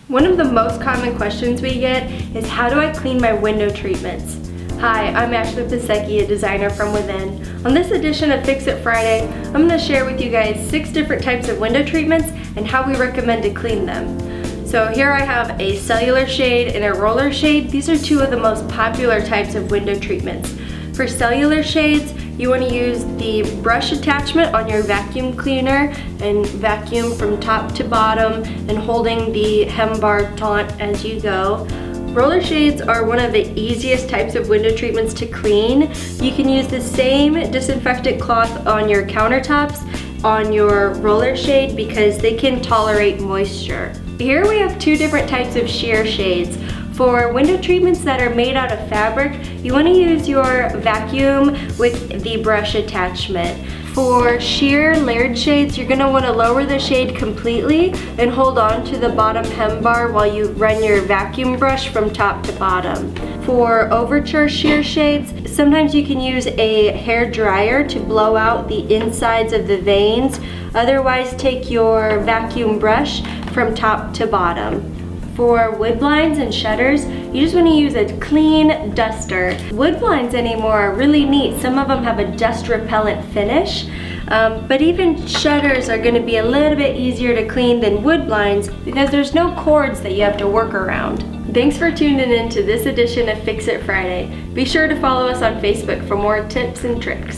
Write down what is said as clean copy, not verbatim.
One of the most common questions we get is, how do I clean my window treatments? Hi, I'm Ashley Pisecki, a designer from Within. On this edition of Fix It Friday, I'm going to share with you guys 6 different types of window treatments and how we recommend to clean them. So here I have a cellular shade and a roller shade. These are 2 of the most popular types of window treatments. For cellular shades, you want to use the brush attachment on your vacuum cleaner and vacuum from top to bottom and holding the hem bar taut as you go. Roller shades are one of the easiest types of window treatments to clean. You can use the same disinfectant cloth on your countertops on your roller shade because they can tolerate moisture. Here we have 2 different types of sheer shades. For window treatments that are made out of fabric, you want to use your vacuum with the brush attachment. For sheer layered shades, you're going to want to lower the shade completely and hold on to the bottom hem bar while you run your vacuum brush from top to bottom. For overture sheer shades, sometimes you can use a hair dryer to blow out the insides of the veins. Otherwise, take your vacuum brush from top to bottom. For wood blinds and shutters, you just want to use a clean duster. Wood blinds anymore are really neat. Some of them have a dust repellent finish, but even shutters are going to be a little bit easier to clean than wood blinds because there's no cords that you have to work around. Thanks for tuning in to this edition of Fix It Friday. Be sure to follow us on Facebook for more tips and tricks.